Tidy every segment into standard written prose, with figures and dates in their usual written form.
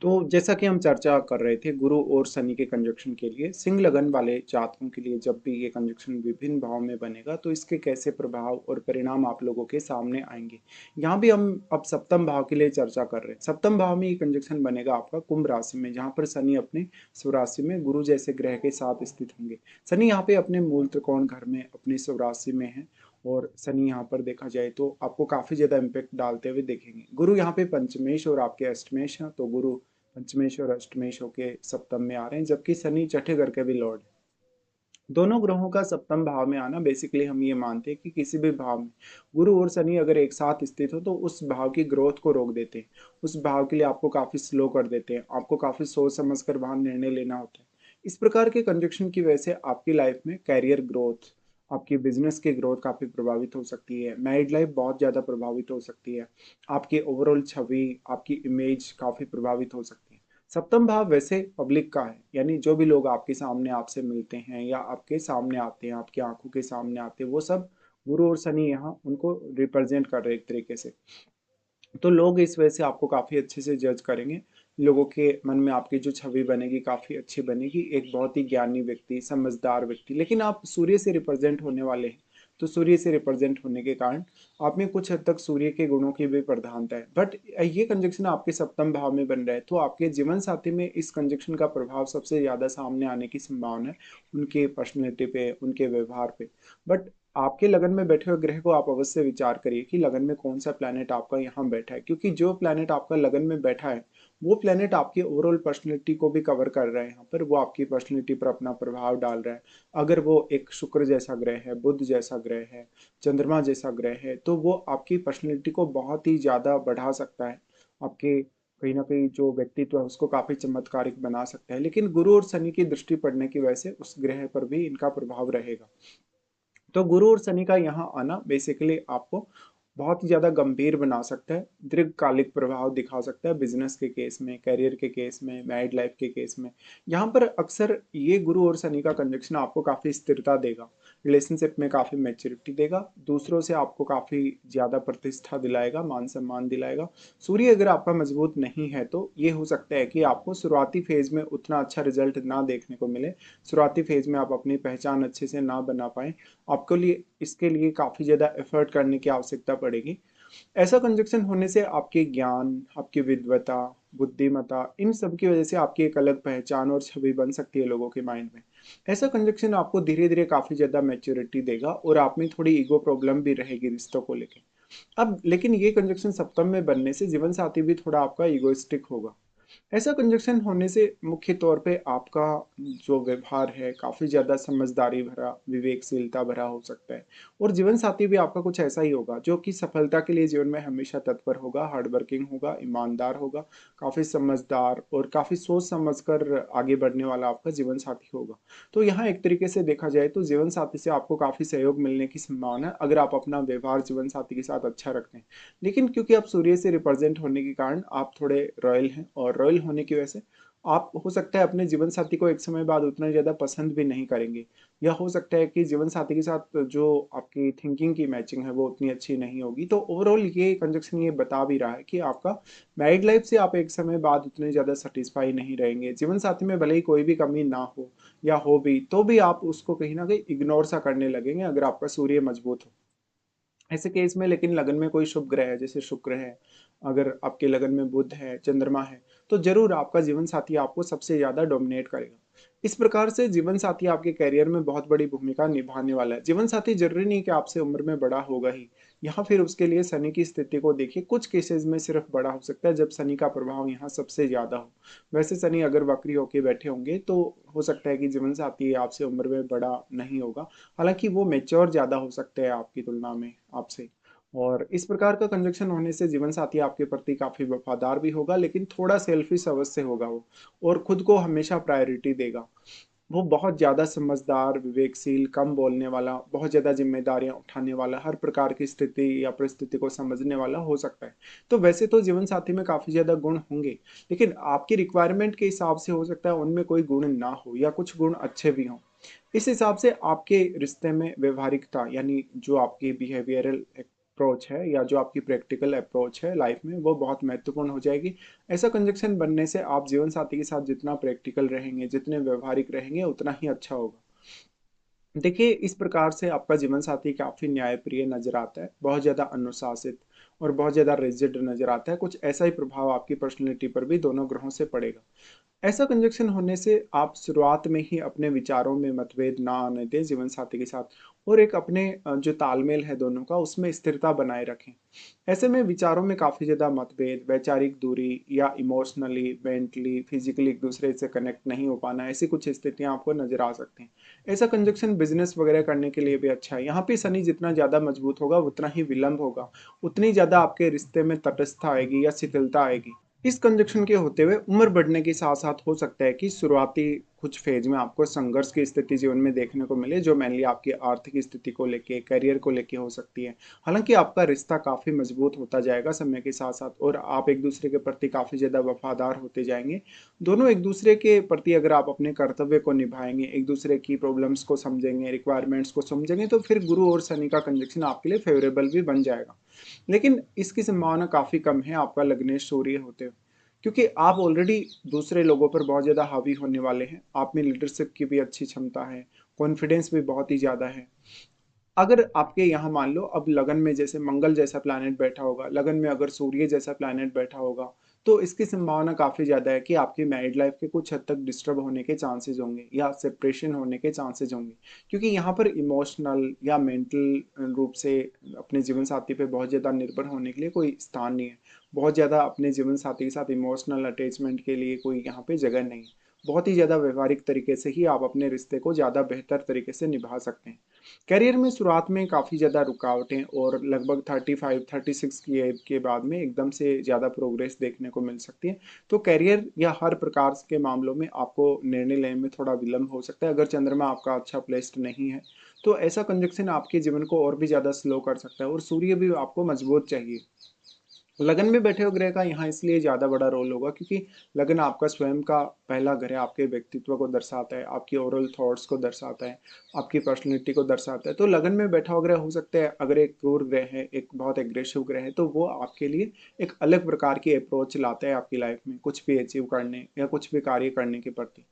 तो जैसा कि हम चर्चा कर रहे थे गुरु और शनि के कंजक्शन के लिए सिंह लगन वाले जातकों के लिए जब भी ये कंजक्शन विभिन्न भाव में बनेगा तो इसके कैसे प्रभाव और परिणाम आप लोगों के सामने आएंगे। यहाँ भी हम अब सप्तम भाव के लिए चर्चा कर रहे हैं। सप्तम भाव में ये कंजक्शन बनेगा आपका कुंभ राशि में, जहाँ पर शनि अपने स्वराशि में गुरु जैसे ग्रह के साथ स्थित होंगे। शनि यहाँ पे अपने मूल त्रिकोण घर में अपनी स्वराशि में है और शनि यहाँ पर देखा जाए तो आपको काफी ज्यादा इम्पैक्ट डालते हुए देखेंगे। गुरु यहाँ पे पंचमेश और आपके अष्टमेश हैं, तो गुरु पंचमेश और अष्टमेश होके सप्तम में आ रहे हैं, जबकि शनि छठे घर के भी लॉर्ड है। दोनों ग्रहों का सप्तम भाव में आना बेसिकली हम ये मानते हैं कि किसी भी भाव में गुरु और शनि अगर एक साथ स्थित हो तो उस भाव की ग्रोथ को रोक देते हैं। उस भाव के लिए आपको काफी स्लो कर देते हैं, आपको काफी सोच समझ कर वहां निर्णय लेना होता है। इस प्रकार के कंजक्शन की वजह से आपकी लाइफ में कैरियर ग्रोथ, आपकी बिजनेस की ग्रोथ काफी प्रभावित हो सकती है, मैरिड लाइफ बहुत ज्यादा प्रभावित हो सकती है, आपकी ओवरऑल छवि, आपकी इमेज काफी प्रभावित हो सकती है। सप्तम भाव वैसे पब्लिक का है, यानी जो भी लोग आपके सामने आपसे मिलते हैं या आपके सामने आते हैं, आपकी आंखों के सामने आते हैं, वो सब गुरु और शनि यहाँ उनको रिप्रेजेंट कर रहे हैं एक तरीके से। तो लोग इस वजह से आपको काफी अच्छे से जज करेंगे। लोगों के मन में आपकी जो छवि बनेगी काफी अच्छी बनेगी, एक बहुत ही ज्ञानी व्यक्ति, समझदार व्यक्ति। लेकिन आप सूर्य से रिप्रेजेंट होने वाले हैं, तो सूर्य से रिप्रेजेंट होने के कारण आप में कुछ हद तक सूर्य के गुणों की भी प्रधानता है। बट ये कंजक्शन आपके सप्तम भाव में बन रहा है, तो आपके जीवन साथी में इस कंजक्शन का प्रभाव सबसे ज्यादा सामने आने की संभावना है, उनके पर्सनैलिटी पे, उनके व्यवहार पे। बट आपके लगन में बैठे हुए ग्रह को आप अवश्य विचार करिए कि लगन में कौन सा प्लैनेट आपका यहाँ बैठा है, क्योंकि जो प्लैनेट आपका लगन में बैठा है वो प्लैनेट आपकी ओवरऑल पर्सनैलिटी को भी कवर कर रहा है। यहाँ पर वो आपकी पर्सनैलिटी पर अपना प्रभाव डाल रहा है। अगर वो एक शुक्र जैसा ग्रह है, बुध जैसा ग्रह है, चंद्रमा जैसा ग्रह है, तो वो आपकी पर्सनैलिटी को बहुत ही ज्यादा बढ़ा सकता है। आपके कहीं ना कहीं जो व्यक्तित्व है उसको काफी चमत्कारिक बना सकता है। लेकिन गुरु और शनि की दृष्टि पड़ने की वजह से उस ग्रह पर भी इनका प्रभाव रहेगा। तो गुरु और शनि का यहाँ आना बेसिकली आपको बहुत ही ज्यादा गंभीर बना सकता है, दीर्घकालिक प्रभाव दिखा सकता है बिजनेस के केस में, करियर के केस में, मैरिड लाइफ के केस में। यहाँ पर अक्सर ये गुरु और शनि का कंजक्शन आपको काफी स्थिरता देगा, रिलेशनशिप में काफी मैच्योरिटी देगा, दूसरों से आपको काफी ज्यादा प्रतिष्ठा दिलाएगा, मान सम्मान दिलाएगा। सूर्य अगर आपका मजबूत नहीं है तो ये हो सकता है कि आपको शुरुआती फेज में उतना अच्छा रिजल्ट ना देखने को मिले, शुरुआती फेज में आप अपनी पहचान अच्छे से ना बना पाए, आपको लिए इसके लिए काफी ज्यादा एफर्ट करने की आवश्यकता पड़ेगी। ऐसा कंजक्शन होने से आपके ज्ञान, आपकी विद्वता, बुद्धिमत्ता, इन सब की वजह से आपकी एक अलग पहचान और छवि बन सकती है लोगों के माइंड में। ऐसा कंजक्शन आपको धीरे धीरे काफी ज्यादा मैच्योरिटी देगा और आप में थोड़ी ईगो प्रॉब्लम भी रहेगी रिश्तों को लेकर। अब लेकिन ये कंजक्शन सप्तम में बनने से जीवन साथी भी थोड़ा आपका ईगोइस्टिक होगा। ऐसा कंजक्शन होने से मुख्य तौर पे आपका जो व्यवहार है काफी ज्यादा समझदारी भरा, विवेकशीलता भरा हो सकता है। और जीवन साथी भी आपका कुछ ऐसा ही होगा जो कि सफलता के लिए जीवन में हमेशा तत्पर होगा, हार्डवर्किंग होगा, ईमानदार होगा, काफी समझदार और काफी सोच समझकर आगे बढ़ने वाला आपका जीवन साथी होगा। तो यहाँ एक तरीके से देखा जाए तो जीवन साथी से आपको काफी सहयोग मिलने की संभावना है अगर आप अपना व्यवहार जीवन साथी के साथ अच्छा रखते हैं। लेकिन क्योंकि आप सूर्य से रिप्रेजेंट होने के कारण आप थोड़े रॉयल हैं, और रॉयल होने की वजह से आप हो सकता है अपने जीवन साथी को एक समय बाद उतना ज्यादा पसंद भी नहीं करेंगे, या हो सकता है कि जीवन साथी के साथ जो आपकी थिंकिंग की मैचिंग है वो उतनी अच्छी नहीं होगी। तो ओवरऑल ये कंजक्शन ये बता भी रहा है कि आपका मैरिड लाइफ से आप एक समय बाद उतने ज्यादा सेटिस्फाई नहीं रहेंगे। जीवन साथी में भले ही कोई भी कमी ना हो या हो भी तो भी आप उसको कहीं ना कहीं इग्नोर सा करने लगेंगे अगर आपका सूर्य मजबूत हो। ऐसे केस में लेकिन लगन में कोई शुभ ग्रह है, जैसे शुक्र है, अगर आपके लगन में बुध है, चंद्रमा है, तो जरूर आपका जीवन साथी आपको सबसे ज्यादा डोमिनेट करेगा। इस प्रकार से जीवन साथी आपके करियर में बहुत बड़ी भूमिका निभाने वाला है। जीवन साथी जरूरी नहीं कि आपसे उम्र में बड़ा होगा ही, यहाँ फिर उसके लिए शनि की स्थिति को देखिए। कुछ केसेस में सिर्फ बड़ा हो सकता है जब शनि का प्रभाव यहाँ सबसे ज्यादा हो। वैसे शनि अगर वक्री होके बैठे होंगे तो हो सकता है कि जीवन साथी आपसे उम्र में बड़ा नहीं होगा, हालांकि वो मेच्योर ज्यादा हो सकते हैं आपकी तुलना में आपसे। और इस प्रकार का कंजक्शन होने से जीवन साथी आपके प्रति काफी वफादार भी होगा, लेकिन थोड़ा सेल्फिश अवश्य होगा वो, और खुद को हमेशा प्रायोरिटी देगा। वो बहुत ज्यादा समझदार, विवेकशील, कम बोलने वाला, बहुत ज्यादा जिम्मेदारियां उठाने वाला, हर प्रकार की स्थिति या परिस्थिति को समझने वाला हो सकता है। तो वैसे तो जीवन साथी में काफी ज्यादा गुण होंगे, लेकिन आपकी रिक्वायरमेंट के हिसाब से हो सकता है उनमें कोई गुण ना हो या कुछ गुण अच्छे भी हों। इस हिसाब से आपके रिश्ते में व्यवहारिकता, यानी जो आपकी बिहेवियरल अप्रोच है या जो आपकी प्रैक्टिकल अप्रोच है लाइफ में वो बहुत महत्वपूर्ण हो जाएगी। ऐसा कंजक्शन बनने से आप जीवन साथी के साथ जितना प्रैक्टिकल रहेंगे, जितने व्यवहारिक रहेंगे, उतना ही अच्छा होगा। देखिए, इस प्रकार से आपका जीवन साथी काफी न्यायप्रिय नजर आता है, बहुत ज्यादा अनुशासित और बहुत ज्यादा रिजिड नजर आता है। कुछ ऐसा ही प्रभाव आपकी पर्सनैलिटी पर भी दोनों ग्रहों से पड़ेगा। ऐसा कंजक्शन होने से आप शुरुआत में ही अपने विचारों में मतभेद ना आने दें जीवन साथी के साथ, और एक अपने जो तालमेल है दोनों का उसमें स्थिरता बनाए रखें। ऐसे में विचारों में काफी ज्यादा मतभेद, वैचारिक दूरी या इमोशनली, मेंटली, फिजिकली एक दूसरे से कनेक्ट नहीं हो पाना, ऐसी कुछ स्थितियां आपको नजर आ सकती हैं। ऐसा कंजक्शन बिजनेस वगैरह करने के लिए भी अच्छा है। यहाँ पे शनि जितना ज्यादा मजबूत होगा उतना ही विलंब होगा, उतनी ज्यादा आपके रिश्ते में तटस्थता आएगी या शिथिलता आएगी। इस कंजक्शन के होते हुए उम्र बढ़ने के साथ साथ हो सकता है कि शुरुआती कुछ फेज में आपको संघर्ष की स्थिति जीवन में देखने को मिले, जो मेनली आपकी आर्थिक स्थिति को लेके, करियर को लेके हो सकती है। हालांकि आपका रिश्ता काफी मजबूत होता जाएगा समय के साथ साथ, और आप एक दूसरे के प्रति काफी ज्यादा वफादार होते जाएंगे। दोनों एक दूसरे के प्रति अगर आप अपने कर्तव्य को निभाएंगे, एक दूसरे की प्रॉब्लम्स को समझेंगे, रिक्वायरमेंट्स को समझेंगे, तो फिर गुरु और शनि का कंजक्शन आपके लिए फेवरेबल भी बन जाएगा। लेकिन इसकी संभावना काफी कम है आपका लग्नेश सूर्य होते हुए, क्योंकि आप ऑलरेडी दूसरे लोगों पर बहुत ज्यादा हावी होने वाले हैं। आप में लीडरशिप की भी अच्छी क्षमता है, कॉन्फिडेंस भी बहुत ही ज्यादा है। अगर आपके यहाँ मान लो अब लगन में जैसे मंगल जैसा प्लैनेट बैठा होगा, लगन में अगर सूर्य जैसा प्लैनेट बैठा होगा, तो इसकी संभावना काफी ज्यादा है कि आपकी मैरिड लाइफ के कुछ हद तक डिस्टर्ब होने के चांसेस होंगे या सेपरेशन होने के चांसेस होंगे, क्योंकि यहाँ पर इमोशनल या मेंटल रूप से अपने जीवन साथी पे बहुत ज्यादा निर्भर होने के लिए कोई स्थान नहीं है। बहुत ज्यादा अपने जीवन साथी के साथ इमोशनल अटैचमेंट के लिए कोई यहाँ पे जगह नहीं है। बहुत ही ज्यादा व्यवहारिक तरीके से ही आप अपने रिश्ते को ज्यादा बेहतर तरीके से निभा सकते हैं। करियर में शुरुआत में काफ़ी ज़्यादा रुकावटें और लगभग 35-36 की एज के बाद में एकदम से ज़्यादा प्रोग्रेस देखने को मिल सकती है। तो करियर या हर प्रकार के मामलों में आपको निर्णय लेने में थोड़ा विलंब हो सकता है। अगर चंद्रमा आपका अच्छा प्लेस्ड नहीं है तो ऐसा कंजक्शन आपके जीवन को और भी ज़्यादा स्लो कर सकता है, और सूर्य भी आपको मजबूत चाहिए। लगन में बैठे हुए ग्रह का यहाँ इसलिए ज्यादा बड़ा रोल होगा क्योंकि लगन आपका स्वयं का पहला घर है, आपके व्यक्तित्व को दर्शाता है, आपकी ओरल थॉट्स को दर्शाता है, आपकी पर्सनैलिटी को दर्शाता है। तो लगन में बैठा हुआ ग्रह हो सकता है, अगर एक क्रूर ग्रह है, एक बहुत एग्रेसिव ग्रह है, तो वो आपके लिए एक अलग प्रकार की अप्रोच लाता है आपकी लाइफ में कुछ भी अचीव करने या कुछ भी कार्य करने के प्रति।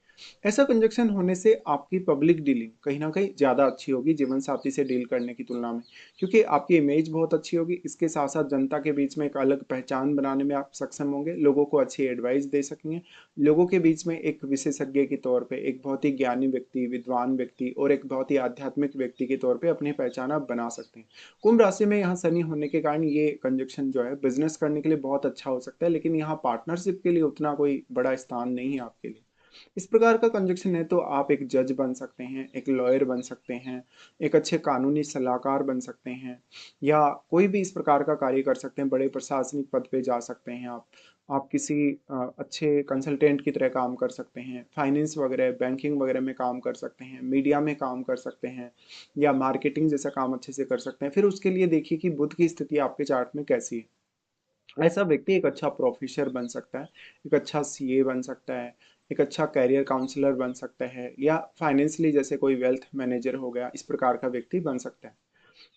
ऐसा कंजक्शन होने से आपकी पब्लिक डीलिंग कहीं ना कहीं ज्यादा अच्छी होगी जीवन साथी से डील करने की तुलना में, क्योंकि आपकी इमेज बहुत अच्छी होगी। इसके साथ साथ जनता के बीच में एक अलग पहचान बनाने में आप सक्षम होंगे, लोगों को अच्छी एडवाइस दे सकेंगे। लोगों के बीच में एक विशेषज्ञ के तौर पे, एक बहुत ही ज्ञानी व्यक्ति, विद्वान व्यक्ति और एक बहुत ही आध्यात्मिक व्यक्ति के तौर पे अपनी पहचान आप बना सकते हैं। कुंभ राशि में यहाँ शनि होने के कारण ये कंजक्शन जो है बिजनेस करने के लिए बहुत अच्छा हो सकता है, लेकिन यहाँ पार्टनरशिप के लिए उतना कोई बड़ा स्थान नहीं है आपके लिए। इस प्रकार का कंजक्शन है तो आप एक जज बन सकते हैं, एक लॉयर बन सकते हैं, एक अच्छे कानूनी सलाहकार बन सकते हैं, या कोई भी इस प्रकार का कार्य कर सकते हैं। बड़े प्रशासनिक पद पे जा सकते हैं आप किसी अच्छे कंसल्टेंट की तरह काम कर सकते हैं, फाइनेंस वगैरह, बैंकिंग वगैरह में काम कर सकते हैं, मीडिया में काम कर सकते हैं, या मार्केटिंग जैसा काम अच्छे से कर सकते हैं। फिर उसके लिए देखिए कि बुध की स्थिति आपके चार्ट में कैसी है। ऐसा व्यक्ति एक अच्छा प्रोफेसर बन सकता है, एक अच्छा सीए बन सकता है, एक अच्छा कैरियर काउंसलर बन सकता है, या फाइनेंशियली जैसे कोई वेल्थ मैनेजर हो गया, इस प्रकार का व्यक्ति बन सकता है।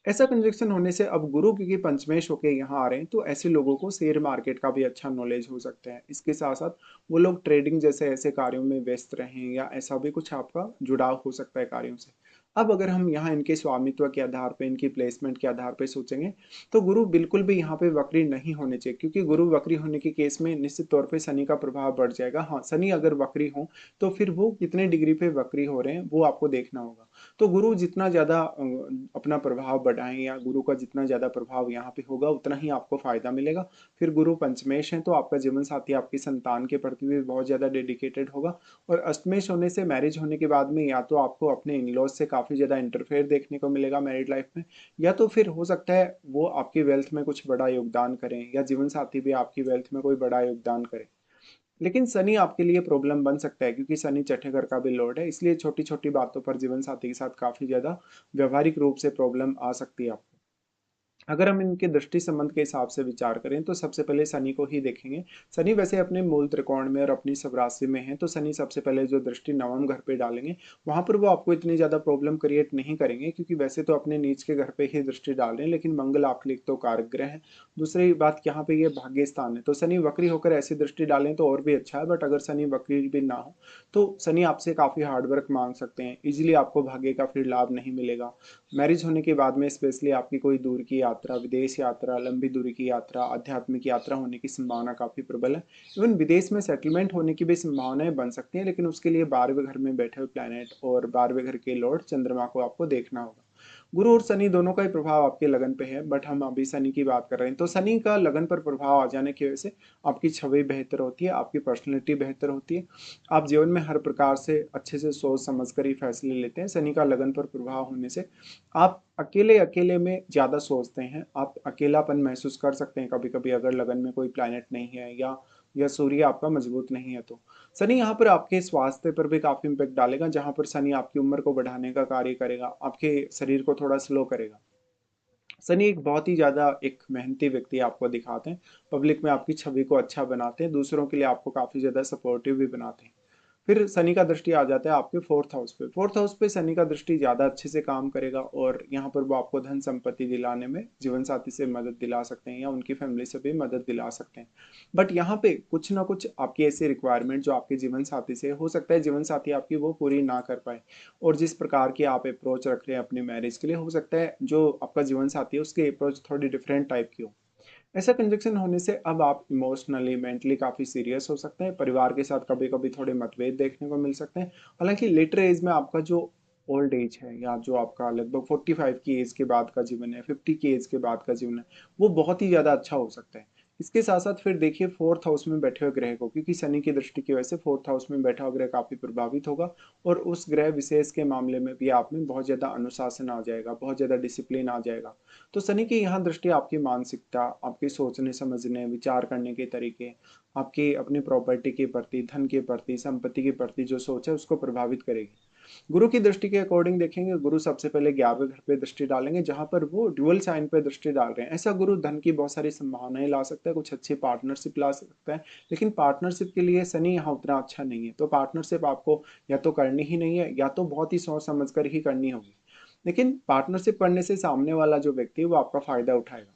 ऐसा कंजक्शन होने से अब गुरु क्योंकि पंचमेश होके यहाँ आ रहे हैं, तो ऐसे लोगों को शेयर मार्केट का भी अच्छा नॉलेज हो सकता है। इसके साथ साथ वो लोग ट्रेडिंग जैसे ऐसे कार्यों में व्यस्त रहें, या ऐसा भी कुछ आपका जुड़ाव हो सकता है कार्यों से। अब अगर हम यहाँ इनके स्वामित्व के आधार पे, इनकी प्लेसमेंट के आधार पे सोचेंगे, तो गुरु बिल्कुल भी यहाँ पे वक्री नहीं होने चाहिए, क्योंकि गुरु वक्री होने के केस में निश्चित तौर पे शनि का प्रभाव बढ़ जाएगा। हाँ, शनि अगर वक्री हो तो फिर वो कितने डिग्री पे वक्री हो रहे हैं वो आपको देखना होगा। तो गुरु जितना ज्यादा अपना प्रभाव बढ़ाएं, या गुरु का जितना ज्यादा प्रभाव यहाँ पे होगा उतना ही आपको फायदा मिलेगा। फिर गुरु पंचमेश है तो आपका जीवन साथी आपकी संतान के प्रति भी बहुत ज्यादा डेडिकेटेड होगा। और अष्टमेश होने से मैरिज होने के बाद में या तो आपको अपने इन लॉज से काफी ज्यादा इंटरफेयर देखने को मिलेगा मैरिड लाइफ में, या तो फिर हो सकता है वो आपकी वेल्थ में कुछ बड़ा योगदान करें, या जीवन साथी भी आपकी वेल्थ में कोई बड़ा योगदान करे। लेकिन शनि आपके लिए प्रॉब्लम बन सकता है, क्योंकि शनि छठे घर का भी लॉर्ड है, इसलिए छोटी छोटी बातों पर जीवन साथी के साथ काफी ज्यादा व्यवहारिक रूप से प्रॉब्लम आ सकती है आपको। अगर हम इनके दृष्टि संबंध के हिसाब से विचार करें तो सबसे पहले शनि को ही देखेंगे। शनि वैसे अपने मूल त्रिकोण में और अपनी स्वराशि में है, तो शनि सबसे पहले जो दृष्टि नवम घर पे डालेंगे, वहां पर वो आपको इतनी ज्यादा प्रॉब्लम क्रिएट नहीं करेंगे, क्योंकि वैसे तो अपने नीच के घर पे ही दृष्टि डाल रहे हैं, लेकिन मंगल आपके लिए तो कारक ग्रह है। दूसरी बात, यहाँ पे ये भाग्य स्थान है, तो शनि वक्री होकर ऐसी दृष्टि डालें तो और भी अच्छा है, बट अगर शनि वक्री भी ना हो तो शनि आपसे काफी हार्डवर्क मांग सकते हैं, इजिली आपको भाग्य का फिर लाभ नहीं मिलेगा। मैरिज होने के बाद में स्पेशली आपकी कोई दूर की यात्रा, विदेश यात्रा, लंबी दूरी की यात्रा, आध्यात्मिक यात्रा होने की संभावना काफी प्रबल है। इवन विदेश में सेटलमेंट होने की भी संभावनाएं बन सकती हैं, लेकिन उसके लिए 12वें घर में बैठे हुए प्लैनेट और 12वें घर के लॉर्ड चंद्रमा को आपको देखना होगा। गुरु और शनि दोनों का ही प्रभाव आपके लगन पे है, बट हम अभी शनि की बात कर रहे हैं, तो शनि का लगन पर प्रभाव आ जाने की वजह से आपकी छवि बेहतर होती है, आपकी पर्सनैलिटी बेहतर होती है। आप जीवन में हर प्रकार से अच्छे से सोच समझ कर ही फैसले लेते हैं। शनि का लगन पर प्रभाव होने से आप अकेले अकेले में ज्यादा सोचते हैं, आप अकेलापन महसूस कर सकते हैं कभी कभी, अगर लगन में कोई प्लैनेट नहीं है या सूर्य आपका मजबूत नहीं है तो। शनि यहाँ पर आपके स्वास्थ्य पर भी काफी इम्पेक्ट डालेगा, जहां पर शनि आपकी उम्र को बढ़ाने का कार्य करेगा, आपके शरीर को थोड़ा स्लो करेगा। शनि एक बहुत ही ज्यादा एक मेहनती व्यक्ति आपको दिखाते हैं, पब्लिक में आपकी छवि को अच्छा बनाते हैं, दूसरों के लिए आपको काफी ज्यादा सपोर्टिव भी बनाते हैं। फिर शनि का दृष्टि आ जाता है आपके फोर्थ हाउस पे। फोर्थ हाउस पे शनि का दृष्टि ज्यादा अच्छे से काम करेगा, और यहाँ पर वो आपको धन संपत्ति दिलाने में जीवन साथी से मदद दिला सकते हैं या उनकी फैमिली से भी मदद दिला सकते हैं। बट यहाँ पे कुछ ना कुछ आपकी ऐसी रिक्वायरमेंट जो आपके जीवन साथी से हो सकता है जीवन साथी आपकी वो पूरी ना कर पाए, और जिस प्रकार की आप अप्रोच रख रहे हैं अपनी मैरिज के लिए, हो सकता है जो आपका जीवन साथी है उसकी अप्रोच थोड़ी डिफरेंट टाइप की हो। ऐसा कंजक्शन होने से अब आप इमोशनली मेंटली काफी सीरियस हो सकते हैं, परिवार के साथ कभी कभी थोड़े मतभेद देखने को मिल सकते हैं। हालांकि लेटर एज में आपका जो ओल्ड एज है, या जो आपका लगभग 45 की एज के बाद का जीवन है, 50 की एज के बाद का जीवन है, वो बहुत ही ज्यादा अच्छा हो सकता है। इसके साथ साथ फिर देखिए फोर्थ हाउस में बैठे हुए ग्रह को, क्योंकि शनि की दृष्टि की वजह से फोर्थ हाउस में बैठा हुआ ग्रह काफी प्रभावित होगा, और उस ग्रह विशेष के मामले में भी आप में बहुत ज्यादा अनुशासन आ जाएगा, बहुत ज्यादा डिसिप्लिन आ जाएगा। तो शनि की यहाँ दृष्टि आपकी मानसिकता, आपके सोचने समझने विचार करने के तरीके, आपकी अपनी प्रॉपर्टी के प्रति, धन के प्रति, संपत्ति के प्रति जो सोच है उसको प्रभावित करेगी। गुरु की दृष्टि के अकॉर्डिंग देखेंगे, गुरु सबसे पहले 11वें घर पे दृष्टि डालेंगे, जहां पर वो ड्यूअल साइन पे दृष्टि डाल रहे हैं। ऐसा गुरु धन की बहुत सारी संभावनाएं ला सकता है, कुछ अच्छी पार्टनरशिप ला सकता है, लेकिन पार्टनरशिप के लिए शनि यहाँ उतना अच्छा नहीं है, तो पार्टनरशिप आपको या तो करनी ही नहीं है, या तो बहुत ही सोच समझ कर ही करनी होगी। लेकिन पार्टनरशिप करने से सामने वाला जो व्यक्ति है वो आपका फायदा उठाएगा।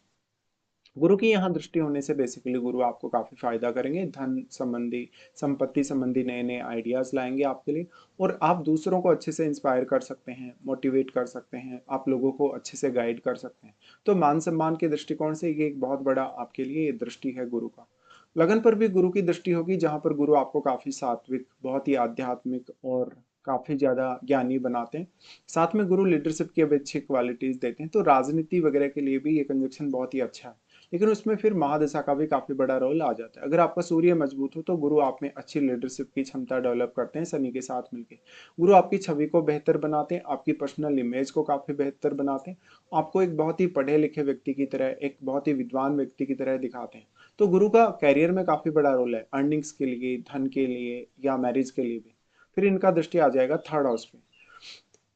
गुरु की यहाँ दृष्टि होने से बेसिकली गुरु आपको काफी फायदा करेंगे, धन संबंधी, संपत्ति संबंधी नए नए आइडियाज लाएंगे आपके लिए, और आप दूसरों को अच्छे से इंस्पायर कर सकते हैं, मोटिवेट कर सकते हैं, आप लोगों को अच्छे से गाइड कर सकते हैं। तो मान सम्मान के दृष्टिकोण से ये एक बहुत बड़ा आपके लिए ये दृष्टि है गुरु का। लगन पर भी गुरु की दृष्टि होगी, जहां पर गुरु आपको काफी सात्विक, बहुत ही आध्यात्मिक और काफी ज्यादा ज्ञानी बनाते हैं। साथ में गुरु लीडरशिप की भी अच्छी क्वालिटीज देते हैं, तो राजनीति वगैरह के लिए भी ये कंजक्शन बहुत ही अच्छा है। लेकिन उसमें फिर महादशा का भी काफी बड़ा रोल आ जाता है। अगर आपका सूर्य मजबूत हो तो गुरु आप में अच्छी लीडरशिप की क्षमता डेवलप करते हैं शनि के साथ मिलकर। गुरु आपकी छवि को बेहतर बनाते हैं, आपकी पर्सनल इमेज को काफी बेहतर बनाते हैं, आपको एक बहुत ही पढ़े लिखे व्यक्ति की तरह, एक बहुत ही विद्वान व्यक्ति की तरह दिखाते हैं। तो गुरु का कैरियर में काफी बड़ा रोल है, अर्निंग्स के लिए, धन के लिए या मैरिज के लिए भी। फिर इनका दृष्टि आ जाएगा थर्ड हाउस पे।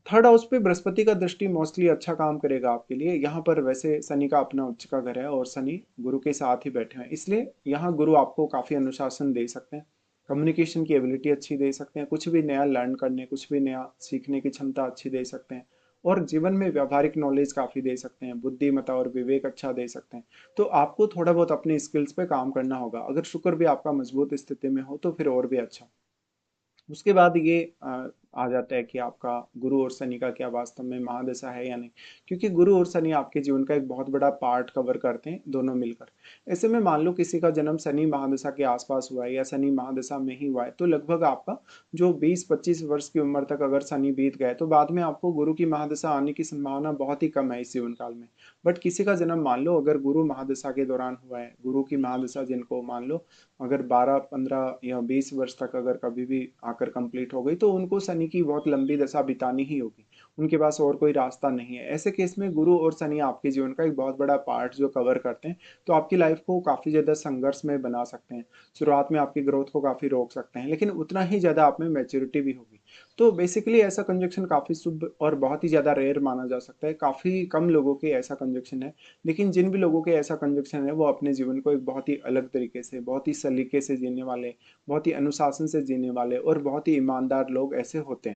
थर्ड हाउस पे बृहस्पति का दृष्टि मोस्टली अच्छा काम करेगा आपके लिए। यहाँ पर वैसे शनि का अपना उच्च का घर है, और शनि गुरु के साथ ही बैठे हैं, इसलिए यहाँ गुरु आपको काफी अनुशासन दे सकते हैं, कम्युनिकेशन की एबिलिटी अच्छी दे सकते हैं, कुछ भी नया लर्न करने, कुछ भी नया सीखने की क्षमता अच्छी दे सकते हैं, और जीवन में व्यवहारिक नॉलेज काफी दे सकते हैं, बुद्धिमत्ता और विवेक अच्छा दे सकते हैं। तो आपको थोड़ा बहुत अपनी स्किल्स पे काम करना होगा। अगर शुक्र भी आपका मजबूत स्थिति में हो तो फिर और भी अच्छा। उसके बाद ये आ जाता है कि आपका गुरु और शनि का क्या वास्तव में महादशा है या नहीं, क्योंकि गुरु और शनि आपके जीवन का एक बहुत बड़ा पार्ट कवर करते हैं दोनों मिलकर। ऐसे में मान लो किसी का जन्म शनि महादशा के आसपास हुआ है या शनि महादशा में ही हुआ है, तो लगभग आपका जो 20-25 वर्ष की उम्र तक अगर शनि बीत गए तो बाद में आपको गुरु की महादशा आने की संभावना बहुत ही कम है इस जीवन काल में। बट किसी का जन्म मान लो अगर गुरु महादशा के दौरान हुआ है, गुरु की महादशा जिनको मान लो अगर 12-15 या 20 वर्ष तक अगर कभी भी आकर कंप्लीट हो गई, तो उनको शनि की बहुत लंबी दशा बितानी ही होगी, उनके पास और कोई रास्ता नहीं है। ऐसे केस में गुरु और शनि आपके जीवन का एक बहुत बड़ा पार्ट जो कवर करते हैं, तो आपकी लाइफ को काफी ज्यादा संघर्ष में बना सकते हैं। शुरुआत में आपकी ग्रोथ को काफी रोक सकते हैं, लेकिन उतना ही ज्यादा आप में मैच्योरिटी भी होगी। तो बेसिकली ऐसा कंजंक्शन काफ़ी शुभ और बहुत ही ज़्यादा रेयर माना जा सकता है, काफ़ी कम लोगों के ऐसा कंजंक्शन है। लेकिन जिन भी लोगों के ऐसा कंजंक्शन है, वो अपने जीवन को एक बहुत ही अलग तरीके से, बहुत ही सलीके से जीने वाले, बहुत ही अनुशासन से जीने वाले और बहुत ही ईमानदार लोग ऐसे होते हैं।